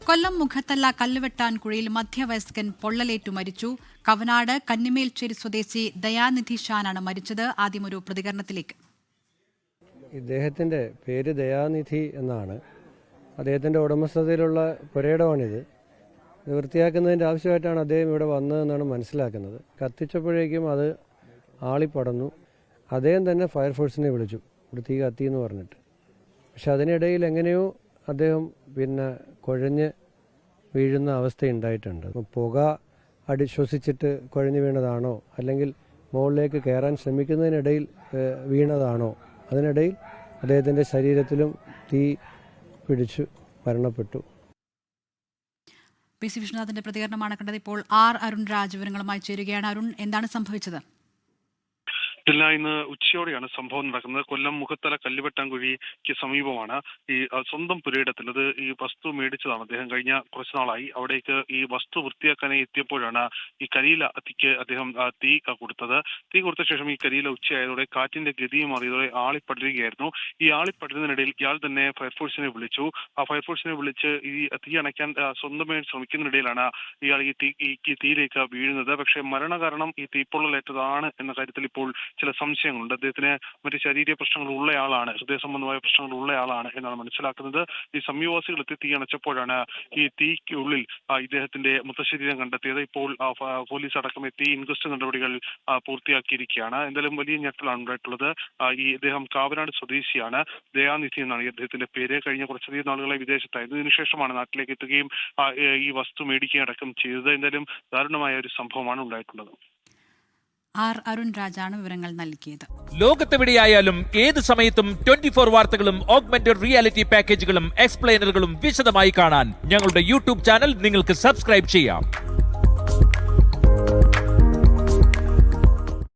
കൊല്ലം മുഖത്തല്ല കല്ലുവെട്ടാൻകുഴിയിൽ മധ്യവയസ്കൻ പൊള്ളലേറ്റു മരിച്ചു. കവനാട് കന്നിമേൽച്ചേരി സ്വദേശി ദയാനിധി ഷാനാണ് മരിച്ചത്. ആദ്യം ഒരു പ്രതികരണത്തിലേക്ക്. ഇദ്ദേഹത്തിൻ്റെ പേര് ദയാനിധി എന്നാണ്. അദ്ദേഹത്തിൻ്റെ ഉടമസ്ഥതയിലുള്ള പുരയിടമാണിത്. ഇത് വൃത്തിയാക്കുന്നതിൻ്റെ ആവശ്യമായിട്ടാണ് അദ്ദേഹം ഇവിടെ വന്നതെന്നാണ് മനസ്സിലാക്കുന്നത്. കത്തിച്ചപ്പോഴേക്കും അത് ആളിപ്പടർന്നു. അദ്ദേഹം തന്നെ ഫയർഫോഴ്സിനെ വിളിച്ചു, ഇവിടെ തീ കത്തി എന്ന് പറഞ്ഞിട്ട്. പക്ഷെ അതിനിടയിൽ എങ്ങനെയോ അദ്ദേഹം കുഴഞ്ഞ് വീഴുന്ന അവസ്ഥയുണ്ടായിട്ടുണ്ട്. പുക ശ്വസിച്ചിട്ട് കുഴഞ്ഞു വീണതാണോ, അല്ലെങ്കിൽ മുകളിലേക്ക് കയറാൻ ശ്രമിക്കുന്നതിനിടയിൽ വീണതാണോ, അതിനിടയിൽ അദ്ദേഹത്തിൻ്റെ ശരീരത്തിലും തീ പിടിച്ചു മരണപ്പെട്ടു. പി സി വിശ്വനാഥിന്റെ പ്രതികരണമാണ് കണ്ടത്. ഇപ്പോൾ അരുൺ രാജ് വിവരങ്ങളുമായി ചേരുകയാണ്. അരുൺ, എന്താണ് സംഭവിച്ചത്? ഇന്ന് ഉച്ചയോടെയാണ് സംഭവം നടക്കുന്നത്. കൊല്ലം മുഖത്തല കല്ലുവെട്ടാൻകുഴിക്ക് സമീപമാണ് ഈ സ്വന്തം പുരയിടത്തിൽ അത് ഈ വസ്തു മേടിച്ചതാണ് അദ്ദേഹം. കഴിഞ്ഞ കുറച്ചു നാളായി അവിടേക്ക് ഈ വസ്തു വൃത്തിയാക്കാനായി എത്തിയപ്പോഴാണ് ഈ കരിയില തീക്ക് അദ്ദേഹം തീ കൊടുത്തത്. തീ കൊടുത്ത ശേഷം ഈ കരിയില ഉച്ചയായതോടെ കാറ്റിന്റെ ഗതിയും മാറിയതോടെ ആളിപ്പടരുകയായിരുന്നു. ഈ ആളിപ്പടരുന്നതിനിടയിൽ ഇയാൾ തന്നെ ഫയർഫോഴ്സിനെ വിളിച്ചു. ആ ഫയർഫോഴ്സിനെ വിളിച്ച് ഈ തീ അണയ്ക്കാൻ സ്വന്തമായി ശ്രമിക്കുന്നതിനിടയിലാണ് ഇയാൾ ഈ തീയിലേക്ക് വീഴുന്നത്. പക്ഷേ മരണകാരണം ഈ തീപ്പൊള്ളലേറ്റതാണ് എന്ന കാര്യത്തിൽ ഇപ്പോൾ ചില സംശയങ്ങളുണ്ട്. അദ്ദേഹത്തിന് മറ്റ് ശാരീരിക പ്രശ്നങ്ങൾ ഉള്ളയാളാണ്, ഹൃദയ സംബന്ധമായ പ്രശ്നങ്ങൾ ഉള്ളയാളാണ് എന്നാണ് മനസ്സിലാക്കുന്നത്. ഈ സമീപവാസികൾ എത്തി തീ അണച്ചപ്പോഴാണ് ഈ തീക്കുള്ളിൽ ഇദ്ദേഹത്തിന്റെ മൃതശരീരം കണ്ടെത്തിയത്. ഇപ്പോൾ പോലീസ് അടക്കം എത്തി ഇൻക്വസ്റ്റ് നടപടികൾ പൂർത്തിയാക്കിയിരിക്കുകയാണ്. എന്തായാലും വലിയ ഞെട്ടലാണ് ഉണ്ടായിട്ടുള്ളത്. ഇദ്ദേഹം കാവനാട് സ്വദേശിയാണ്. ദയാനിധി എന്നാണ് അദ്ദേഹത്തിന്റെ പേര്. കഴിഞ്ഞ കുറച്ചധികം നാളുകളെ വിദേശത്തായിരുന്നു. ഇതിനുശേഷമാണ് നാട്ടിലേക്ക് എത്തുകയും ഈ വസ്തു മേടിക്കുകയും അടക്കം ചെയ്തത്. എന്തായാലും ദാരുണമായ ഒരു സംഭവമാണ് ഉണ്ടായിട്ടുള്ളത്. അരുൺ രാജാണ് വിവരങ്ങൾ നൽകിയത്. ലോകത്തെവിടെയായാലും ഏത് സമയത്തും 24 വാർത്തകളും ഓഗ്മെന്റഡ് റിയാലിറ്റി പാക്കേജുകളും എക്സ്പ്ലെയിനറുകളും വിശദമായി കാണാൻ ഞങ്ങളുടെ യൂട്യൂബ് ചാനൽ നിങ്ങൾക്ക് സബ്സ്ക്രൈബ് ചെയ്യാം.